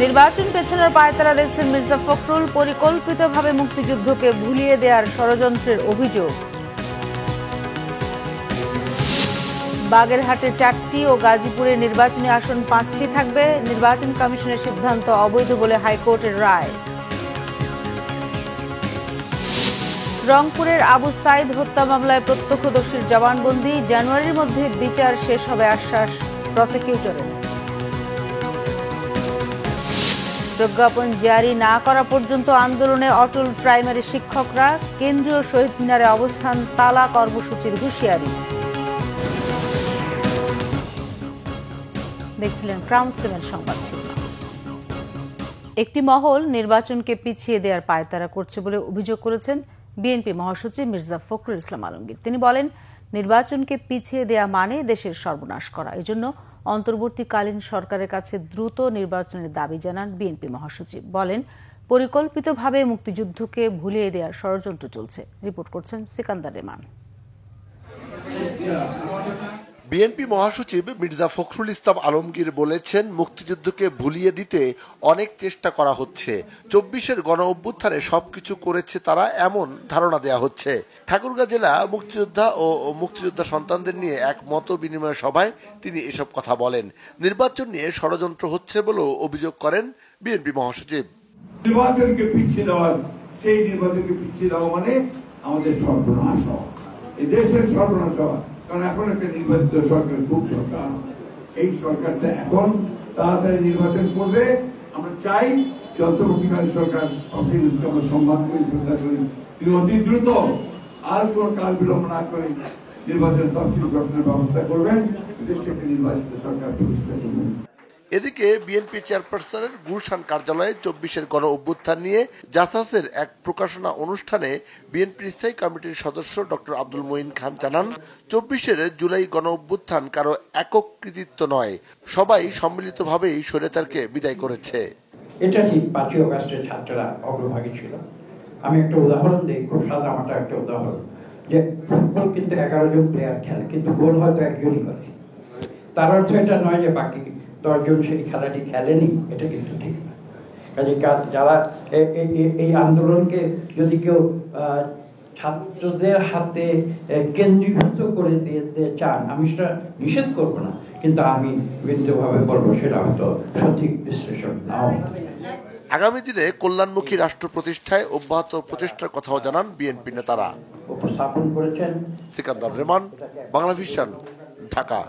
নির্বাচন পেছনের পায়তারা দেখছেন মির্জা ফখরুল। পরিকল্পিতভাবে মুক্তিযুদ্ধকে ভুলিয়ে দেওয়ার ষড়যন্ত্রের অভিযোগ। বাগেরহাটে 4টি ও গাজীপুরে নির্বাচনী আসন 5টি থাকবে। নির্বাচন কমিশনের সিদ্ধান্ত অবৈধ বলে হাইকোর্টের রায়। রংপুরের আবু সাইদ হত্যা মামলায় প্রত্যক্ষদর্শীর জবানবন্দি। জানুয়ারির মধ্যে বিচার শেষ হবে আশ্বাস প্রসিকিউটরের। প্রজ্ঞাপন জারি না করা পর্যন্ত আন্দোলনে অটল প্রাইমারি শিক্ষকরা। কেন্দ্রীয় শহীদ মিনারে অবস্থান তালা কর্মসূচির হুঁশিয়ারি। দেখছিলেন ক্রাউন সিমেন্ট সংবাদ শিরোনাম। একটি মহল নির্বাচনকে পিছিয়ে দেওয়ার পায়তারা করছে বলে অভিযোগ করেছেন বিএনপি মহাসচিব মির্জা ফখরুল ইসলাম আলমগীর। তিনি বলেন, নির্বাচনকে পিছিয়ে দেয়া মানে দেশের সর্বনাশ করা। এজন্য অন্তর্বর্তীকালীন সরকারের কাছে দ্রুত নির্বাচনের দাবি জানান বিএনপি মহাসচিব। বলেন, পরিকল্পিতভাবে মুক্তিযুদ্ধকে ভুলিয়ে দেওয়ার ষড়যন্ত্র চলছে। রিপোর্ট করছেন সিকান্দার রেমান। বিএনপি মহাসচিব মির্জা ফখরুল ইসলাম আলমগীর বলেছেন, মুক্তিযুদ্ধকে ভুলিয়ে দিতে অনেক চেষ্টা করা হচ্ছে। 24-এর গণ অভ্যুত্থানে সবকিছু করেছে তারা, এমন ধারণা দেয়া হচ্ছে। ঠাকুরগাঁ জেলা মুক্তিযোদ্ধা ও মুক্তিযোদ্ধা সন্তানদের নিয়ে এক মত বিনিময় সভায় তিনি এসব কথা বলেন। নির্বাচন নিয়ে ষড়যন্ত্র হচ্ছে বলেও অভিযোগ করেন বিএনপি মহাসচিব। নির্বাচনকে পিছিয়ে দেওয়া, সেই নির্বাচনকে পিছিয়ে দেওয়া মানে আমাদের সর্বনাশ হওয়া, এই দেশের সর্বনাশ হওয়া। কারণ এখন একটা নির্বাচিত সরকার খুব দরকার। এই সরকারটা এখন তাড়াতাড়ি নির্বাচন করবে। আমরা চাই যে অন্তর্বর্তীকালীন সরকার আমরা সম্মান করি, শ্রদ্ধা করি, তিনি অতি দ্রুত আর কোন কাল বিলম্ব না করে নির্বাচন তফসিল ঘোষণার ব্যবস্থা করবেন, দেশে একটা নির্বাচিত সরকার প্রতিষ্ঠা করবেন। এদিকে বিএনপি চেয়ারপারসনের গুলশান কার্যালয়ে 24-এর গণ অভ্যুত্থান নিয়ে জাসাসের এক প্রকাশনা অনুষ্ঠানে বিএনপির স্থায়ী কমিটির সদস্য ডক্টর আব্দুল মঈন খান জানান, 24-এর জুলাই গণ অভ্যুত্থান কারো একক কৃতিত্ব নয়, সবাই সম্মিলিতভাবেই স্বৈরাচারকে বিদায় করেছে। এটা ঠিক 5ই আগস্টের ছাত্ররা অগ্রভাগী ছিল। আমি একটা উদাহরণ দিই, খুব সাদামাটা একটা উদাহরণ, যে ফুটবল কিন্তু 11 জন প্লেয়ার খেলে, কিন্তু গোল হয়তো একজনই করে। তার অর্থ এটা নয় যে বাকি 10 জন সেই খেলাটি খেলেনি, এটা কিন্তু ঠিক না। কাজে যারা এই আন্দোলনকে যদি কেউ ছাত্রদের হাতে কেন্দ্রীভূত করে দিতে চান, আমি সেটা নিষেধ করবো না, কিন্তু আমি বিন্দুভাবে বলবো সেটা হয়তো সঠিক বিশ্লেষণ নাও। আগামী দিনে কল্যাণমুখী রাষ্ট্র প্রতিষ্ঠায় অব্যাহত প্রচেষ্টার কথাও জানান বিএনপি নেতারা। উপস্থাপন করেছেন সিকান্দার রেমান, বাংলাভিশন, ঢাকা।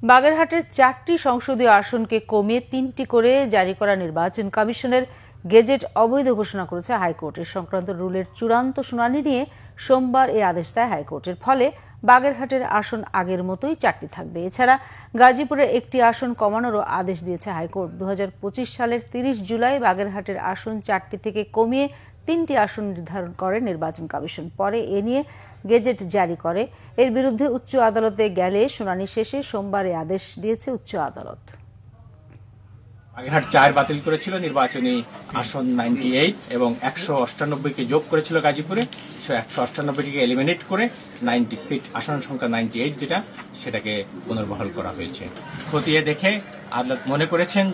বাগেরহাটের 4টি সংসদীয় আসনকে কমিয়ে 3টি করে জারি করা নির্বাচন কমিশনের গেজেট অবৈধ ঘোষণা করেছে হাইকোর্টের। সংক্রান্ত রুলের চূড়ান্ত শুনানি নিয়ে সোমবার এই আদেশ দেয় হাইকোর্টের। ফলে বাগেরহাটের আসন আগের মতোই 4টি থাকবে। এছাড়া গাজীপুরের একটি আসন কমানোরও আদেশ দিয়েছে হাইকোর্ট। 2025 সালের 30 জুলাই বাগেরহাটের আসন 4টি থেকে কমিয়ে 3টি আসন নির্ধারণ করে নির্বাচন কমিশন। পরে এ নিয়ে গেজেট জারি করে। এর বিরুদ্ধে উচ্চ আদালতে গেলে শুনানি শেষে সোমবার আদেশ দিয়েছে উচ্চ আদালত। বাগেরহাট 4 বাতিল করেছিল নির্বাচনী আসন 98 এবং 198কে যোগ করেছিল গাজীপুরে। 198টিকে এলিমিনেট করে 96 আসন সংখ্যা 98 যেটা, সেটাকে পুনর্বহাল করা হয়েছে। খতিয়ে দেখে আদালত মনে করেছেন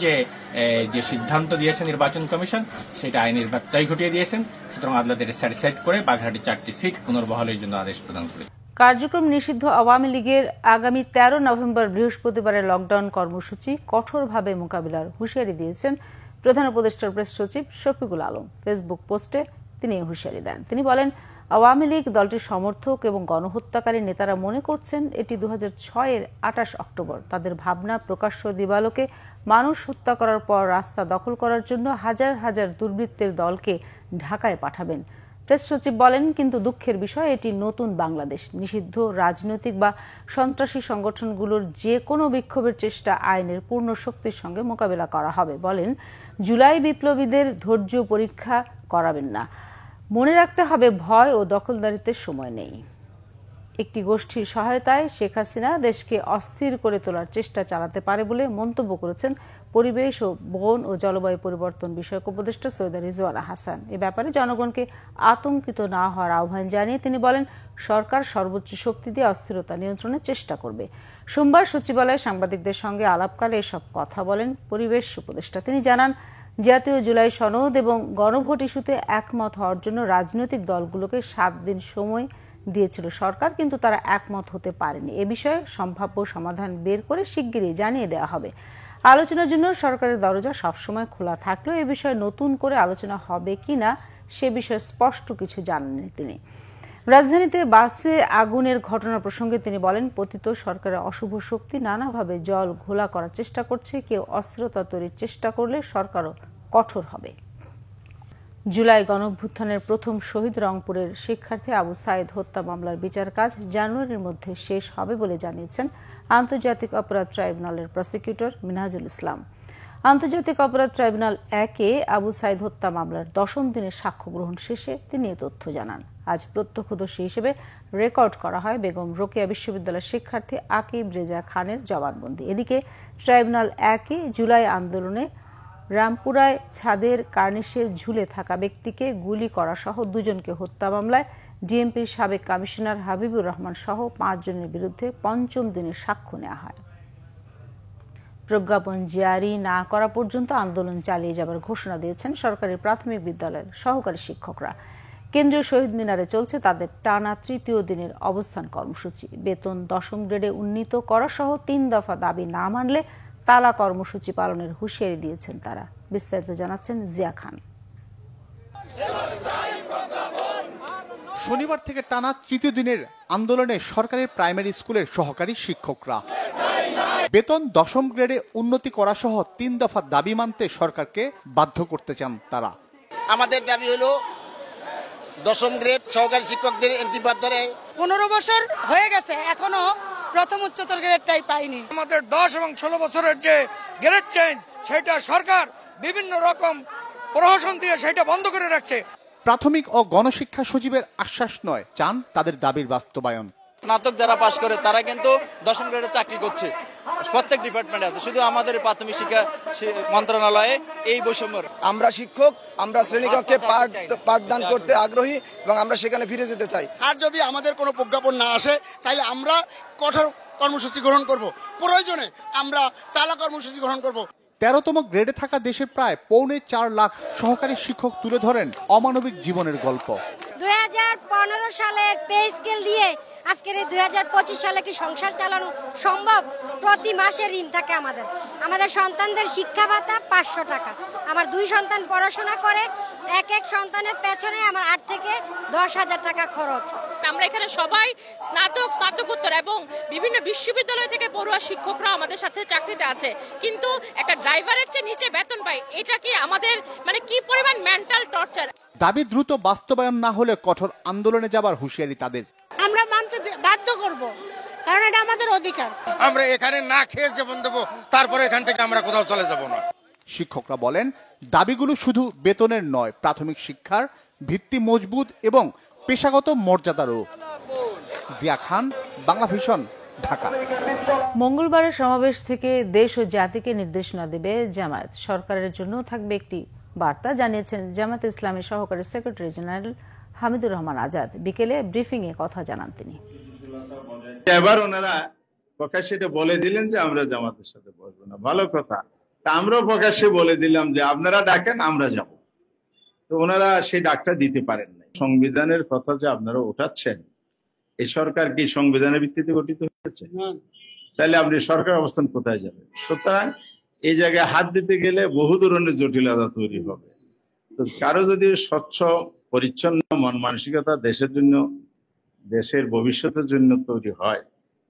যে সিদ্ধান্ত দিয়েছে নির্বাচন কমিশন সেটা আইনের ব্যত্যয় ঘটিয়ে দিয়েছেন। সুতরাং আদালত এটা স্যাটিসফাইড করে বাগেরহাটের 4টি সিট পুনর্বহালের জন্য আদেশ প্রদান করেছে। কার্যক্রম নিষিদ্ধ আওয়ামী লীগের আগামী 13 নভেম্বর বৃহস্পতিবারের লকডাউন কর্মসূচি কঠোরভাবে মোকাবিলার হুঁশিয়ারি দিয়েছেন প্রধান উপদেষ্টার প্রেস সচিব শফিকুল আলম। ফেসবুক পোস্টে তিনি এই হুঁশিয়ারি দেন। তিনি বলেন, আওয়ামী লীগ দলটির সমর্থক এবং গণহত্যাকারী নেতারা মনে করছেন এটি 2006-এর 28 অক্টোবর। তাদের ভাবনা প্রকাশ্য দিবালোকে মানুষ হত্যা করার পর রাস্তা দখল করার জন্য হাজার হাজার দুর্বৃত্তের দলকে ঢাকায় পাঠাবেন। প্রেস সচিব বলেন, কিন্তু দুঃখের বিষয় এটি নতুন বাংলাদেশ। নিষিদ্ধ রাজনৈতিক বা সন্ত্রাসী সংগঠনগুলোর যে কোনো বিক্ষোভের চেষ্টা আইনের পূর্ণ শক্তির সঙ্গে মোকাবেলা করা হবে। বলেন, জুলাই বিপ্লবীদের ধৈর্য পরীক্ষা করাবেন না। মনে রাখতে হবে, ভয় ও দখলদারিত্বের সময় নেই। একটি গোষ্ঠীর সহায়তায় শেখ হাসিনা দেশকে অস্থির করে তোলার চেষ্টা চালাতে পারে বলে মন্তব্য করেছেন পরিবেশ ও বন ও জলবায়ু পরিবর্তন বিষয়ক উপদেষ্টা সৈয়দা রিজওয়ানা হাসান। এ ব্যাপারে জনগণকে আতঙ্কিত না হওয়ার আহ্বান জানিয়ে তিনি বলেন, সরকার সর্বোচ্চ শক্তি দিয়ে অস্থিরতা নিয়ন্ত্রণের চেষ্টা করবে। সোমবার সচিবালয়ে সাংবাদিকদের সঙ্গে আলাপকালে এসব কথা বলেন পরিবেশ উপদেষ্টা। তিনি জানান, জাতীয় জুলাই সনদ এবং গণভোট ইস্যুতে একমত হওয়ার জন্য রাজনৈতিক দলগুলোকে 7 দিন সময় দিয়েছিল সরকার, কিন্তু তারা একমত হতে পারেনি। এ বিষয়ে সম্ভাব্য সমাধান বের করে শিগগিরই জানিয়ে দেওয়া হবে। আলোচনার জন্য সরকারের দরজা সবসময় খোলা থাকলেও এ বিষয়ে নতুন করে আলোচনা হবে কিনা সে বিষয়ে স্পষ্ট কিছু জানাননি তিনি। রাজধানীতে বাসে আগুনের ঘটনা প্রসঙ্গে তিনি বলেন, পতিত সরকারের অশুভ শক্তি নানাভাবে জল ঘোলা করার চেষ্টা করছে। কেউ অস্থিরতা তৈরির চেষ্টা করলে সরকারও কঠোর হবে। জুলাই গণঅভ্যুত্থানের প্রথম শহীদ রংপুরের শিক্ষার্থী আবু সাইদ হত্যা মামলার বিচার কাজ জানুয়ারির মধ্যে শেষ হবে বলে জানিয়েছেন আন্তর্জাতিক অপরাধ ট্রাইব্যুনালের প্রসিকিউটর মিনহাজুল ইসলাম। আন্তর্জাতিক অপরাধ ট্রাইব্যুনাল 1-এ আবু সাইদ হত্যা মামলার 10ম দিনের সাক্ষ্য গ্রহণ শেষে তিনি এ তথ্য জানান। আজ প্রত্যক্ষদর্শী হিসেবে রেকর্ড করা হয় বেগম রোকেয়া বিশ্ববিদ্যালয়ের শিক্ষার্থী আকিব রেজা খানের জবানবন্দি। এদিকে ট্রাইব্যুনাল 1-এ জুলাই আন্দোলনে রামপুরায় ছাদের কার্নিশে ঝুলে থাকা ব্যক্তিকে গুলি করা সহ 2 জনকে হত্যা মামলায় ডিএমপির সাবেক কমিশনার হাবিবুর রহমান সহ 5 জনের বিরুদ্ধে 5ম দিনের সাক্ষ্য নেওয়া হয়। প্রজ্ঞাপন জারি না করা পর্যন্ত আন্দোলন চালিয়ে যাবার ঘোষণা দিয়েছেন সরকারি প্রাথমিক বিদ্যালয়ের সহকারী শিক্ষকরা। কেন্দ্রীয় শহীদ মিনারে চলছে তাদের টানা 3য় দিনের অবস্থান কর্মসূচি। বেতন 10ম গ্রেডে উন্নীত করা সহ 3 দফা দাবি না মানলে তালা কর্মসূচি পালনের হুঁশিয়ারি দিয়েছেন তারা। বিস্তারিত জানাচ্ছেন জিয়া খান। শনিবার থেকে টানা 3য় দিনের আন্দোলনে সরকারি প্রাইমারি স্কুলের সহকারী শিক্ষকরা বেতন 10ম গ্রেডে উন্নতি করা সহ 3 দফা দাবি মানতে সরকারকে বাধ্য করতে চান তারা। আমাদের দাবি হলো 10ম গ্রেড সহকারী শিক্ষকদের এন্ট্রি ধরে 15 বছর হয়ে গেছে, এখনো প্রথম উচ্চতর গ্রেডটাই পাইনি। আমাদের 10 এবং 16 বছরের যে গ্রেড চেঞ্জ সেটা সরকার বিভিন্ন রকম প্রহসন দিয়ে সেটা বন্ধ করে রাখছে। প্রাথমিক ও গণশিক্ষা সচিবের আশ্বাস নয়, চান তাদের দাবির বাস্তবায়ন। স্নাতক যারা পাশ করে তারা কিন্তু 10ম গ্রেডে চাকরি করছে, প্রত্যেক ডিপার্টমেন্টে আছে, শুধু আমাদের প্রাথমিক শিক্ষা মন্ত্রণালয়ে এই বৈষম্য। আমরা শিক্ষক, আমরা শ্রেণীকক্ষে পাঠদান করতে আগ্রহী এবং আমরা সেখানে ফিরে যেতে চাই। আর যদি আমাদের কোনো প্রজ্ঞাপন না আসে তাহলে আমরা কঠোর কর্মসূচি গ্রহণ করব, প্রয়োজনে আমরা তালা কর্মসূচি গ্রহণ করব। 13তম গ্রেডে থাকা দেশের প্রায় 4.25 লাখ সহকারী শিক্ষক তুলে ধরেন অমানবিক জীবনের গল্প। 2015 সালের পে স্কেল দিয়ে আজকের এই 2025 সালে কি সংসার চালানো সম্ভব? প্রতি মাসে ঋণ থাকে আমাদের সন্তানদের শিক্ষা ভাতা 500 টাকা। আমার 2 সন্তান পড়াশোনা করে, এক সন্তানের পেছনে আমার 8 থেকে 10,000 টাকা খরচ। আমরা এখানে সবাই স্নাতকোত্তর এবং বিভিন্ন বিশ্ববিদ্যালয় থেকে পড়ুয়া শিক্ষকরা আমাদের সাথে চাকরিতে আছে, কিন্তু একটা ড্রাইভারের চেয়ে নিচে বেতন পাই। এটা কি আমাদের কি পরিমাণ মেন্টাল টর্চার? দাবি দ্রুত বাস্তবায়ন না হলে কঠোর আন্দোলনে যাবার হুঁশিয়ারি তাদের। আমরা মানতে বাধ্য করব, কারণ এটা আমাদের অধিকার। আমরা এখানে না খেয়ে জীবন দেব, তারপরে এখান থেকে আমরা কোথাও চলে যাব না। শিক্ষকরা বলেন, দাবিগুলো শুধু বেতনের নয়, প্রাথমিক শিক্ষার ভিত্তি মজবুত এবং পেশাগত মর্যাদারও। জিয়া খান, বাংলা ভিশন, ঢাকা। মঙ্গলবারের সমাবেশ থেকে দেশ ও জাতিকে নির্দেশনা দেবে জামায়াত। সরকারের জন্য থাকবে একটি বার্তা, জানিয়েছেন জামায়াত ইসলামী সহকারী সেক্রেটারি জেনারেল হামিদুর রহমান আজাদ। বিকেলে ব্রিফিং এ কথা জানান তিনি। এবার ওনারা প্রকাশ্যে এটা বলে দিলেন যে আমরা জামাতের সাথে বসবো না, ভালো কথা। তা আমরাও প্রকাশ্যে বলে দিলাম যে আপনারা ডাকেন, আমরা যাব। তো ওনারা সেই ডাকটা দিতে পারেন না। সংবিধানের কথা যে আপনারা ওঠাচ্ছেন, এই সরকার কি সংবিধানের ভিত্তিতে গঠিত হয়েছে? তাহলে আপনি সরকার অবস্থান কোথায় যাবে? সুতরাং এই জায়গায় হাত দিতে গেলে বহু ধরনের জটিলতা তৈরি হবে। তো কারো যদি স্বচ্ছ পরিচ্ছন্ন মন মানসিকতা দেশের জন্য, দেশের ভবিষ্যতের জন্য তৈরি হয়,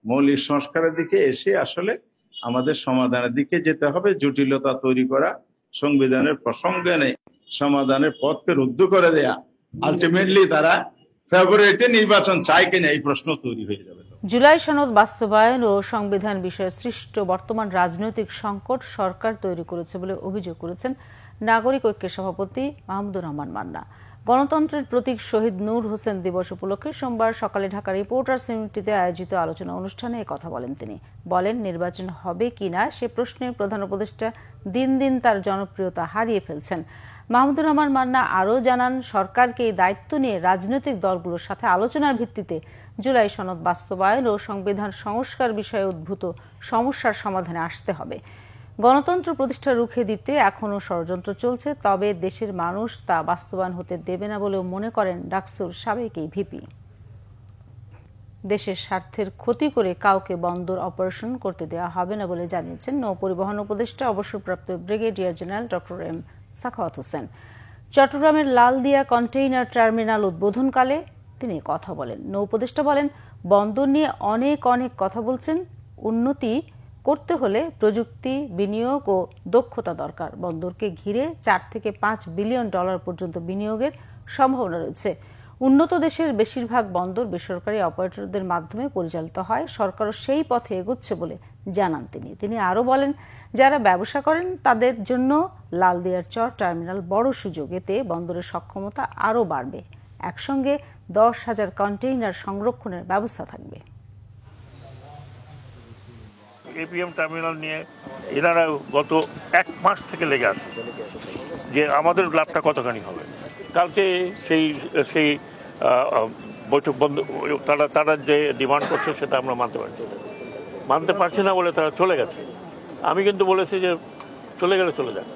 মৌলিক সংস্কারের দিকে এসে আসলে আমাদের সমাধানের দিকে যেতে হবে। জটিলতা তৈরি করা, সংবিধানের প্রসঙ্গে নেই, সমাধানের পথকে রুদ্ধ করে দেয়া, আলটিমেটলি তারা ফেব্রুয়ারিতে নির্বাচন চায় কিনা এই প্রশ্ন তৈরি হয়ে যাবে। জুলাই সনদ বাস্তবায়ন ও সংবিধান বিষয়ে সৃষ্ট বর্তমান রাজনৈতিক সংকট সরকার তৈরি করেছে বলে অভিযোগ করেছেন নাগরিক ঐক্যের সভাপতি মাহমুদুর রহমান মান্না। গণতন্ত্রের প্রতীক শহীদ নূর হোসেন দিবস উপলক্ষে সোমবার সকালে ঢাকা রিপোর্টার্স ইউনিটিতে আয়োজিত আলোচনা অনুষ্ঠানে কথা বলেন তিনি। বলেন, নির্বাচন হবে কিনা সে প্রশ্নে প্রধান উপদেষ্টা দিন দিন তার জনপ্রিয়তা হারিয়ে ফেলছেন। মাহমুদুর রহমান মান্না আরও জানান, সরকারকে এই দায়িত্ব নিয়ে রাজনৈতিক দলগুলোর সাথে আলোচনার ভিত্তিতে জুলাই সনদ বাস্তবায়ন ও সংবিধান সংস্কার বিষয়ে উদ্ভূত সমস্যার সমাধানে আসতে হবে। গণতন্ত্র প্রতিষ্ঠা রুখে দিতে এখনও ষড়যন্ত্র চলছে, তবে দেশের মানুষ তা বাস্তবায়ন হতে দেবে না বলেও মনে করেন ডাকসুর সাবেক এই ভিপি। দেশের স্বার্থের ক্ষতি করে কাউকে বন্দর অপারেশন করতে দেওয়া হবে না বলে জানিয়েছেন নৌ পরিবহন উপদেষ্টা অবসরপ্রাপ্ত brigadier general doctor M Sakhawat Hossain. চট্টগ্রামের লালদিয়া কন্টেইনার টার্মিনাল উদ্বোধনকালে তিনি কথা বলেন। নৌ উপদেষ্টা বলেন, বন্দর নিয়ে অনেক কথা বলছেন, উন্নতি করতে হলে প্রযুক্তি, বিনিয়োগ ও দক্ষতা দরকার। বন্দরকে ঘিরে 4 থেকে 5 বিলিয়ন ডলার পর্যন্ত বিনিয়োগের সম্ভাবনা রয়েছে। উন্নত দেশের বেশিরভাগ বন্দর বেসরকারি অপারেটরদের মাধ্যমে পরিচালিত হয়, সরকারও সেই পথে এগোচ্ছে বলে জানান তিনি আরও বলেন, যারা ব্যবসা করেন তাদের জন্য লালদিয়ার চর টার্মিনাল বড় সুযোগ। এতে বন্দরের সক্ষমতা আরও বাড়বে। একসঙ্গে 10,000 কন্টেইনার সংরক্ষণের ব্যবস্থা থাকবে। এপিএম টার্মিনাল নিয়ে এনারা গত 1 মাস থেকে লেগে আছে যে আমাদের লাভটা কতখানি হবে। কালকে সেই বৈঠক বন্ধ, তারা যে ডিমান্ড করছে সেটা আমরা মানতে পারছি না বলে তারা চলে গেছে। আমি কিন্তু বলেছি যে চলে গেলে চলে যাক।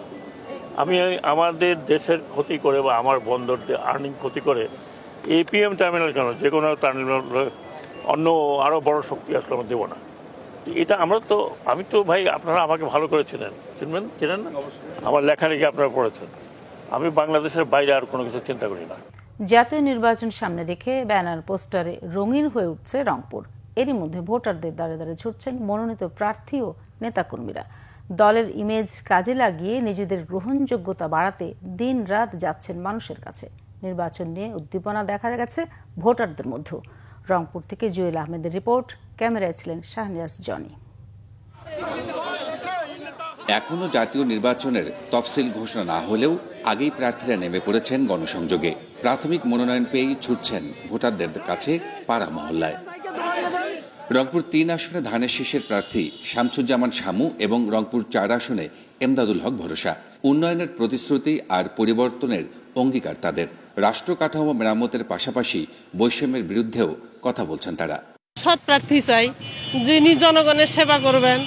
আমি আমাদের দেশের ক্ষতি করে বা আমার বন্দরদের আর্নিং ক্ষতি করে এপিএম টার্মিনাল কেন, যে কোনো টার্মিনাল অন্য আরও বড় শক্তি আসলে আমরা দেবো না। এটা আমি তো ভাই, আপনারা আমাকে ভালো করে চেনেন না, আমার লেখালেখি আপনারা পড়েছেন। আমি বাংলাদেশের বাইরে আর কোনো কিছু চিন্তা করি না। জাতীয় নির্বাচন সামনে রেখে ব্যানার পোস্টারে রঙিন হয়ে উঠছে রংপুর। এরই মধ্যে ভোটারদের দ্বারে দ্বারে ছুটছেন মনোনীত প্রার্থী ও নেতাকর্মীরা। দলের ইমেজ কাজে লাগিয়ে নিজেদের গ্রহণযোগ্যতা বাড়াতে দিন রাত যাচ্ছেন মানুষের কাছে। নির্বাচন নিয়ে উদ্দীপনা দেখা গেছে ভোটারদের মধ্যে। রংপুর থেকে জুয়েল আহমেদের রিপোর্ট, ক্যামেরায় ছিলেন শাহনিয়াজ জনি। এখনো জাতীয় নির্বাচনের তফসিল ঘোষণা না হলেও আগেই প্রার্থীরা নেমে পড়েছেন গণসংযোগে। প্রাথমিক মনোনয়ন পেয়েই ছুটছেন ভোটারদের কাছে পাড়া মহল্লায়। রংপুর 3 আসনে ধানের শীষের প্রার্থী শামসুজ্জামান শামু এবং রংপুর 4 আসনে এমদাদুল হক ভরসা। উন্নয়নের প্রতিশ্রুতি আর পরিবর্তনের অঙ্গীকার তাদের। রাষ্ট্র কাঠামো মেরামতের পাশাপাশি বৈষম্যের বিরুদ্ধেও কথা বলছেন তারা। সৎ প্রার্থী চাই, যিনি জনগণের সেবা করবেন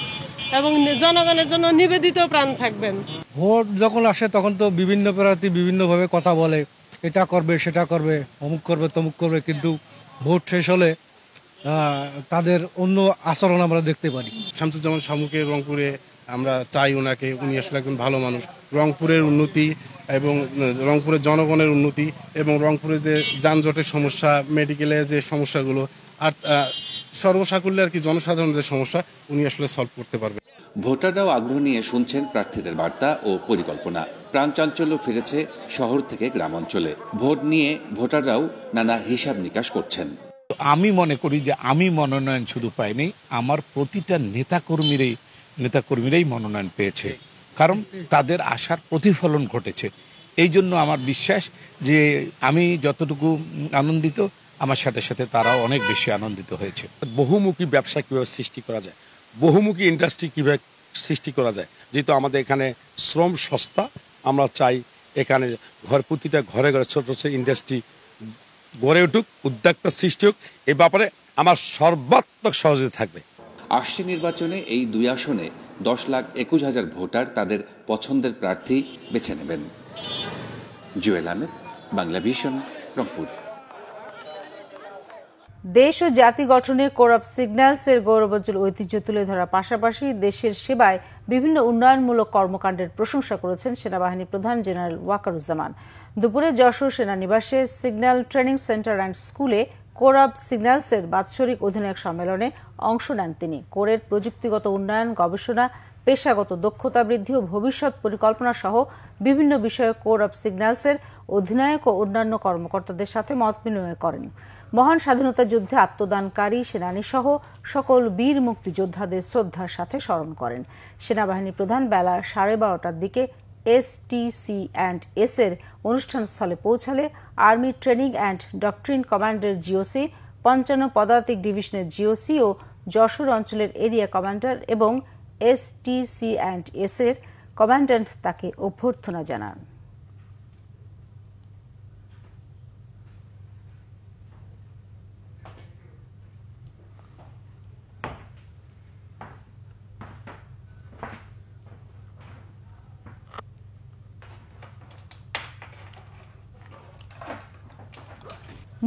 এবং জনগণের জন্য নিবেদিত প্রাণ থাকবেন। ভোট যখন আসে তখন তো বিভিন্ন প্রার্থী বিভিন্নভাবে কথা বলে, এটা করবে সেটা করবে, অমুক করবে তমুক করবে, কিন্তু ভোট শেষ হলে তাদের অন্য আচরণ আমরা দেখতে পারি। শামসুজ্জামান শামুকে রংপুরে আমরা চাই, উনি আসলে একজন ভালো মানুষ। রংপুরের উন্নতি এবং রংপুরের জনগণের উন্নতি এবং রংপুরে যে যানজটের সমস্যা, মেডিকেলের যে সমস্যাগুলো আর সর্বসাকুল্যে আর কি জনসাধারণের যে সমস্যা, উনি আসলে সলভ করতে পারবে। ভোটাররাও আগ্রহ নিয়ে শুনছেন প্রার্থীদের বার্তা ও পরিকল্পনা। প্রাণচাঞ্চল্য ফিরেছে শহর থেকে গ্রাম অঞ্চলে। ভোট নিয়ে ভোটাররাও নানা হিসাব নিকাশ করছেন। আমি মনে করি যে আমি মনোনয়ন শুধু পাইনি, আমার প্রতিটা নেতাকর্মীরাই মনোনয়ন পেয়েছে, কারণ তাদের আশার প্রতিফলন ঘটেছে। এই জন্য আমার বিশ্বাস যে আমি যতটুকু আনন্দিত, আমার সাথে সাথে তারাও অনেক বেশি আনন্দিত হয়েছে। বহুমুখী ব্যবসা কিভাবে সৃষ্টি করা যায়, বহুমুখী ইন্ডাস্ট্রি কিভাবে সৃষ্টি করা যায়, যেহেতু আমাদের এখানে শ্রম সস্তা, আমরা চাই এখানে প্রতিটা ঘরে ঘরে ছোট ছোট ইন্ডাস্ট্রি গড়ে উঠুক, উদ্যোক্তা সৃষ্টি হোক। এই ব্যাপারে আমার সর্বাত্মক সহযোগিতা থাকবে। আসছে নির্বাচনে এই 2 আসনে 10,21,000 ভোটার তাদের পছন্দের প্রার্থী বেছে নেবেন। জুয়েল আহমেদ, বাংলা ভিশন, রংপুর। দেশ ও জাতি গঠনে কোর অফ সিগন্যালসের গৌরবোজ্জ্বল ঐতিহ্য তুলে ধরার পাশাপাশি দেশের সেবায় বিভিন্ন উন্নয়নমূলক কর্মকাণ্ডের প্রশংসা করেছেন সেনাবাহিনী প্রধান জেনারেল ওয়াকারুজ্জামান। দুপুরে যশোর সেনানিবাসে সিগন্যাল ট্রেনিং সেন্টার অ্যান্ড স্কুলে কোর অফ সিগন্যালসের বাৎসরিক অধিনায়ক সম্মেলনে অংশ নেন তিনি। কোরের প্রযুক্তিগত উন্নয়ন, গবেষণা, পেশাগত দক্ষতা বৃদ্ধি ও ভবিষ্যৎ পরিকল্পনা সহ বিভিন্ন বিষয়ে কোর অফ সিগন্যালসের অধিনায়ক ও অন্যান্য কর্মকর্তাদের সাথে মত বিনিময় করেন। মহান স্বাধীনতা যুদ্ধে আত্মদানকারী সেনানী সহ সকল বীর মুক্তিযোদ্ধাদের শ্রদ্ধার সাথে স্মরণ করেন। সেনাবাহিনী প্রধান বেলা 12:30টার দিকে STC&S এর অনুষ্ঠানস্থলে পৌঁছালে আর্মি ট্রেনিং অ্যান্ড ডক্ট্রিন কমান্ডের জিওসি, ৫৫ পদাতিক ডিভিশনের জিওসি ও যশোর অঞ্চলের এরিয়া কমান্ডার এবং STC&S এর কমান্ড্যান্ট তাকে অভ্যর্থনা জানান।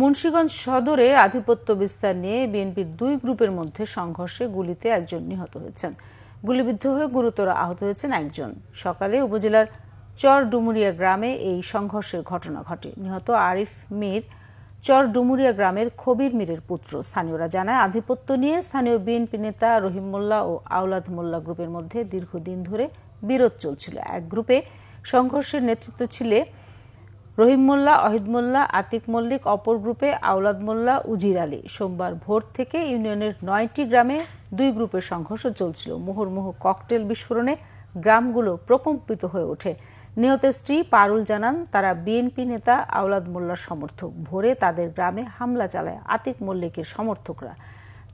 মুন্সিগঞ্জ সদরে আধিপত্য বিস্তার নিয়ে বিএনপির দুই গ্রুপের মধ্যে সংঘর্ষে গুলিতে একজন নিহত হয়েছেন। গুলিবিদ্ধ হয়ে গুরুতর আহত হয়েছেন একজন। সকালে উপজেলার চর ডুমুরিয়া গ্রামে এই সংঘর্ষের ঘটনা ঘটে। নিহত আরিফ মীর চর ডুমুরিয়া গ্রামের খবির মীরের পুত্র। স্থানীয়রা জানায়, আধিপত্য নিয়ে স্থানীয় বিএনপি নেতা রহিম মোল্লা ও আওলাদ মোল্লা গ্রুপের মধ্যে দীর্ঘদিন ধরে বিরোধ চলছিল। এক গ্রুপে সংঘর্ষের নেতৃত্ব ছিল রহিম মোল্লা, অহিদ মোল্লা, আতিক মল্লিক, অপর গ্রুপে আওলাদ মোল্লা, উজির আলী। সোমবার ভোর থেকে ইউনিয়নের ৯টি গ্রামে দুই গ্রুপের সংঘর্ষ চলছিল। মুহুর্মুহু ককটেল বিস্ফোরণে গ্রামগুলো প্রকম্পিত হয়ে ওঠে। নিহতের স্ত্রী পারুল জানান, তারা বিএনপি নেতা আওলাদ মোল্লার সমর্থক। ভোরে তাদের গ্রামে হামলা চালায় আতিক মল্লিকের সমর্থকরা।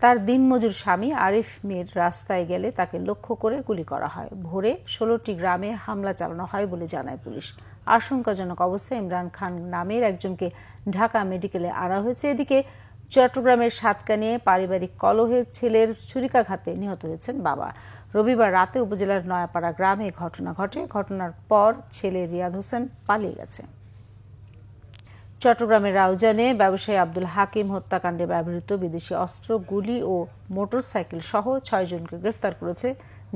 তার দিনমজুর স্বামী আরিফ মীর রাস্তায় গেলে তাকে লক্ষ্য করে গুলি করা হয়। ভোরে ১৬টি গ্রামে হামলা চালানো হয় বলে জানায় পুলিশ। আশঙ্কাজনক অবস্থায় ইমরান খান নামের একজনকে ঢাকা মেডিকেলে আনা হয়েছে। এদিকে চট্টগ্রামের সাতকানিয়ে পারিবারিক কলহে ছেলের ছুরিকাঘাতে নিহত হয়েছেন বাবা। রবিবার রাতে উপজেলার নয়াপাড়া গ্রামে ঘটনা ঘটে। ঘটনার পর ছেলে রিয়াদ হোসেন পালিয়ে গেছে। চট্টগ্রামের রাউজানে ব্যবসায়ী আব্দুল হাকিম হত্যাকাণ্ডে ব্যবহৃত বিদেশি অস্ত্র, গুলি ও মোটরসাইকেল সহ ৬ জনকে গ্রেফতার করেছে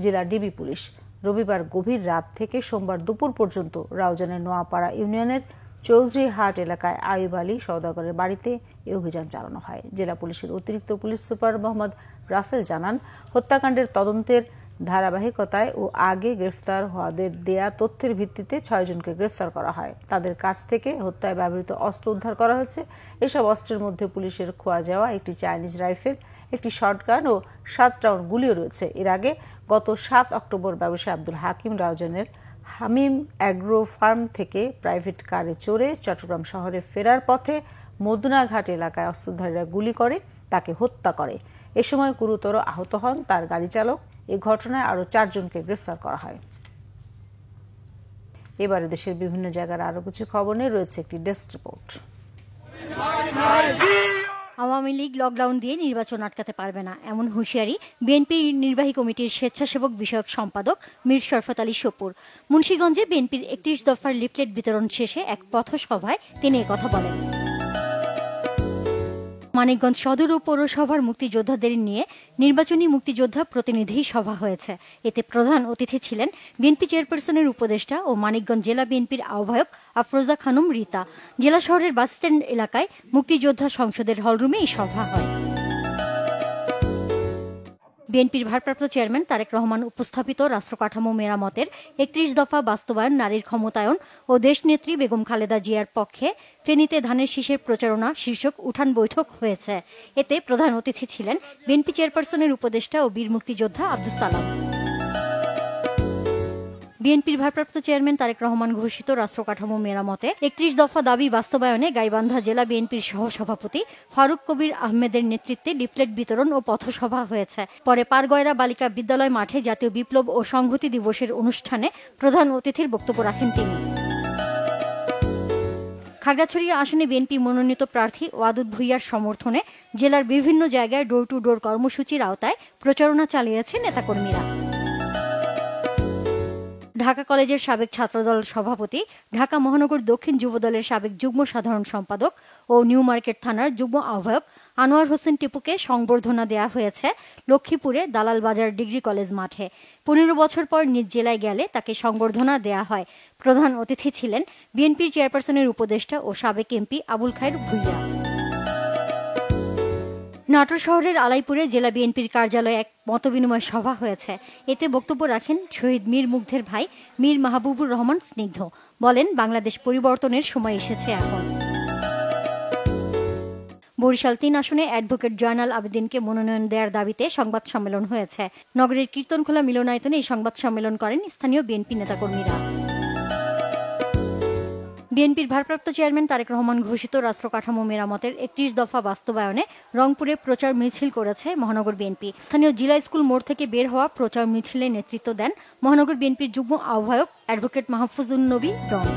জেলা ডিবি পুলিশ। রবিবার গভীর রাত থেকে সোমবার দুপুর পর্যন্ত রাউজানের নোয়াপাড়া ইউনিয়নের চৌধুরী হাট এলাকায় আইয়ুব আলী সওদাগরের বাড়িতে এই অভিযান চালানো হয়। জেলা পুলিশের অতিরিক্ত পুলিশ সুপার মোহাম্মদ রাসেল জানান, হত্যাকাণ্ডের তদন্তের ধারাবাহিকতায় ও আগে গ্রেফতার হওয়াদের দেয়া তথ্যের ভিত্তিতে ৬ জনকে গ্রেফতার করা হয়। তাদের কাছ থেকে হত্যায় ব্যবহৃত অস্ত্র উদ্ধার করা হয়েছে। এসব অস্ত্রের মধ্যে পুলিশের খোয়া যাওয়া একটি চাইনিজ রাইফেল, একটি শটগান ও ৭ রাউন্ড গুলিও রয়েছে। এর আগে গত ৭ অক্টোবর ব্যবসায়ী আব্দুল হাকিম রাউজানের হামিম অ্যাগ্রো ফার্ম থেকে প্রাইভেট কারে চড়ে চট্টগ্রাম শহরে ফেরার পথে মদুনাঘাট এলাকায় অস্ত্রধারীরা গুলি করে তাকে হত্যা করে। এ সময় গুরুতর আহত হন তার গাড়ি চালক। এই ঘটনায় আরও ৪ জনকে গ্রেফতার করা হয়। এবারে দেশের বিভিন্ন জায়গার আরো কিছু খবর নিয়ে রয়েছে একটি desk report. Awami League lockdown দিয়ে নির্বাচন আটকাতে পারবে না, এমন হুঁশিয়ারি বিএনপির নির্বাহী কমিটির স্বেচ্ছাসেবক বিষয়ক সম্পাদক মীর শরফত আলী সপুর। মুন্সিগঞ্জে বিএনপির ৩১ দফার লিফলেট বিতরণ শেষে এক পথসভায় তিনি একথা বলেন। মানিকগঞ্জ সদর ও পৌরসভার মুক্তিযোদ্ধাদের নিয়ে নির্বাচনী মুক্তিযোদ্ধা প্রতিনিধি সভা হয়েছে। এতে প্রধান অতিথি ছিলেন বিএনপি চেয়ারপারসনের উপদেষ্টা ও মানিকগঞ্জ জেলা বিএনপির আহ্বায়ক আফরোজা খানম রীতা। জেলা শহরের বাসস্ট্যান্ড এলাকায় মুক্তিযোদ্ধা সংসদের হলরুমে এই সভা হয়। বিএনপির ভারপ্রাপ্ত চেয়ারম্যান তারেক রহমান উপস্থাপিত রাষ্ট্রকাঠামো মেরামতের ৩১ দফা বাস্তবায়ন, নারীর ক্ষমতায়ন ও দেশনেত্রী বেগম খালেদা জিয়ার পক্ষে ফেনীতে ধানের শীষের প্রচারণা শীর্ষক উঠান বৈঠক হয়েছে। এতে প্রধান অতিথি ছিলেন বিএনপি চেয়ারপারসনের উপদেষ্টা ও বীর মুক্তিযোদ্ধা আব্দুস সালাম। বিএনপির ভারপ্রাপ্ত চেয়ারম্যান তারেক রহমান ঘোষিত রাষ্ট্রকাঠামো মেরামতে ৩১ দফা দাবি বাস্তবায়নে গাইবান্ধা জেলা বিএনপির সহসভাপতি ফারুক কবির আহমেদের নেতৃত্বে লিফলেট বিতরণ ও পথসভা হয়েছে। পরে পারগয়রা বালিকা বিদ্যালয় মাঠে জাতীয় বিপ্লব ও সংহতি দিবসের অনুষ্ঠানে প্রধান অতিথির বক্তব্য রাখেন তিনি। খাগড়াছড়ি আসনে বিএনপি মনোনীত প্রার্থী ওয়াদুদ ভুইয়ার সমর্থনে জেলার বিভিন্ন জায়গায় ডোর টু ডোর কর্মসূচির আওতায় প্রচারণা চালিয়েছে নেতাকর্মীরা। ঢাকা কলেজের সাবেক ছাত্রদল সভাপতি, ঢাকা মহানগর দক্ষিণ যুবদলের সাবেক যুগ্ম সাধারণ সম্পাদক ও নিউ মার্কেট থানার যুগ্ম আহ্বায়ক আনোয়ার হোসেন টিপুকে সংবর্ধনা দেয়া হয়েছে লক্ষ্মীপুরে দালাল বাজার ডিগ্রি কলেজ মাঠে। ১৫ বছর পর নিজ জেলায় গেলে তাকে সংবর্ধনা দেয়া হয়। প্রধান অতিথি ছিলেন বিএনপির চেয়ারপারসনের উপদেষ্টা ও সাবেক এমপি আবুল খায়ের ভুইয়া। নাটোর শহরের আলাইপুরে জেলা বিএনপির কার্যালয়ে এক মতবিনিময় সভা হয়েছে। এতে বক্তব্য রাখেন শহীদ মীর মুগ্ধের ভাই মীর মাহবুবুর রহমান স্নিগ্ধ। বলেন, বাংলাদেশ পরিবর্তনের সময় এসেছে এখন। বরিশাল ৩ আসনে অ্যাডভোকেট জয়নাল আবেদিনকে মনোনয়ন দেওয়ার দাবিতে সংবাদ সম্মেলন হয়েছে। নগরের কীর্তনখোলা মিলনায়তনে এই সংবাদ সম্মেলন করেন স্থানীয় বিএনপি নেতাকর্মীরা। বিএনপির ভারপ্রাপ্ত চেয়ারম্যান তারেক রহমান ঘোষিত রাষ্ট্র কাঠামো মেরামতের 31 দফা বাস্তবায়নে রংপুরে প্রচার মিছিল করেছে মহানগর বিএনপি। স্থানীয় জিলা স্কুল মোড় থেকে বের হওয়া প্রচার মিছিলে নেতৃত্ব দেন মহানগর বিএনপির যুগ্ম আহ্বায়ক অ্যাডভোকেট মাহফুজুন নবী ডন।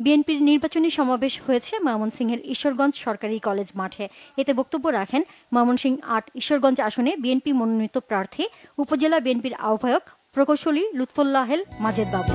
বিএনপির নির্বাচনী সমাবেশ হয়েছে ময়মনসিংহের ঈশ্বরগঞ্জ সরকারি কলেজ মাঠে। এতে বক্তব্য রাখেন ময়মনসিংহ ৮ ঈশ্বরগঞ্জ আসনে বিএনপি মনোনীত প্রার্থী উপজেলা বিএনপির আহ্বায়ক প্রকৌশলী লুৎফুল্লাহেল মাজেদ বাবু।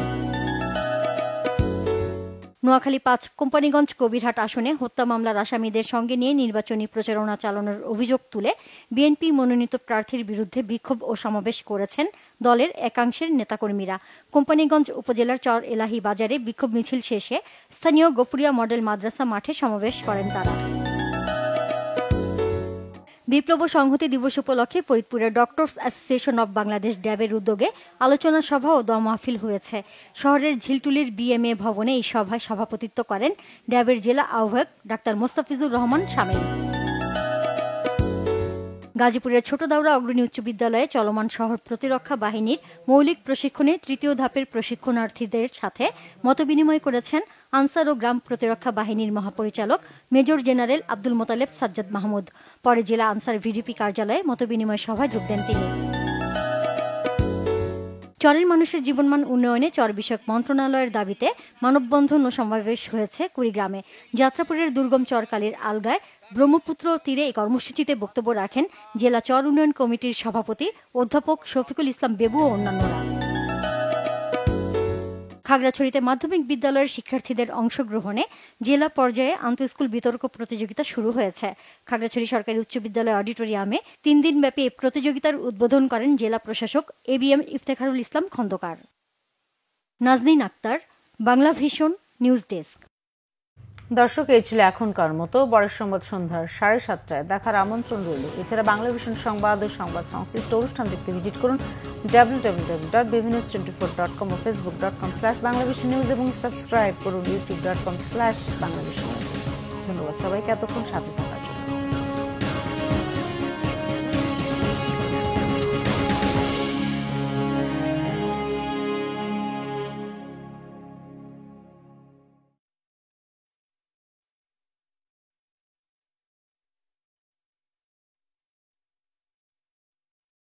নোয়াখালী ৫ কোম্পানিগঞ্জ কবিরহাট আসনে হত্যা মামলার আসামিদের সঙ্গে নিয়ে নির্বাচনী প্রচারণা চালানোর অভিযোগ তুলে বিএনপি মনোনীত প্রার্থীর বিরুদ্ধে বিক্ষোভ ও সমাবেশ করেছেন দলের একাংশের নেতাকর্মীরা। কোম্পানিগঞ্জ উপজেলার চর এলাহি বাজারে বিক্ষোভ মিছিল শেষে স্থানীয় গফুরিয়া মডেল মাদ্রাসা মাঠে সমাবেশ করেন তারা। বিপ্লব ও সংহতি দিবস উপলক্ষে ফরিদপুরের ডক্টরস অ্যাসোসিয়েশন অব বাংলাদেশ ড্যাবের উদ্যোগে আলোচনা সভা ও দোয়া মাহফিল হয়েছে। শহরের ঝিলটুলির বিএমএ ভবনে এই সভায় সভাপতিত্ব করেন ড্যাবের জেলা আহ্বায়ক ডাক্তার মোস্তাফিজুর রহমান শামীম। গাজীপুরের ছোট দাউরা অগ্রণী উচ্চ বিদ্যালয়ে চলমান শহর প্রতিরক্ষা বাহিনীর মৌলিক প্রশিক্ষণে ৩য় ধাপের প্রশিক্ষণার্থীদের সাথে মতবিনিময় করেছেন আনসার ও গ্রাম প্রতিরক্ষা বাহিনীর মহাপরিচালক মেজর জেনারেল আব্দুল মোতালেব সাজ্জাদ মাহমুদ। পরে জেলা আনসার ভিডিপি কার্যালয়ে মতবিনিময় সভায় যোগ দেন তিনি। চরের মানুষের জীবনমান উন্নয়নে চর বিষয়ক মন্ত্রণালয়ের দাবিতে মানববন্ধন ও সমাবেশ হয়েছে কুড়িগ্রামে। যাত্রাপুরের দুর্গম চরকালীর আলগায় ব্রহ্মপুত্র তীরে এই কর্মসূচিতে বক্তব্য রাখেন জেলা চর উন্নয়ন কমিটির সভাপতি অধ্যাপক শফিকুল ইসলাম বেবু ও অন্যান্যরা। খাগড়াছড়িতে মাধ্যমিক বিদ্যালয়ের শিক্ষার্থীদের অংশগ্রহণে জেলা পর্যায়ে আন্তঃস্কুল বিতর্ক প্রতিযোগিতা শুরু হয়েছে। খাগড়াছড়ি সরকারি উচ্চ বিদ্যালয় অডিটোরিয়ামে 3 দিনব্যাপী এই প্রতিযোগিতার উদ্বোধন করেন জেলা প্রশাসক ABM Iftekharul Islam Khandakar. Nazneen Akhter, Bangla vision, news desk. দর্শক, এই ছিল এখনকার মতো। বড় সংবাদ সন্ধ্যার 7:30টায় দেখার আমন্ত্রণ রইল। এছাড়া বাংলা ভিশন সংবাদ ও সংবাদ সংশ্লিষ্ট অনুষ্ঠান দেখতে ভিজিট করুন www.bvnews24.com ও facebook.com/banglavisionnews এবং সাবস্ক্রাইব করুন youtube.com/banglavisionnews। ধন্যবাদ সবাইকে এতক্ষণ সাথে থাকার।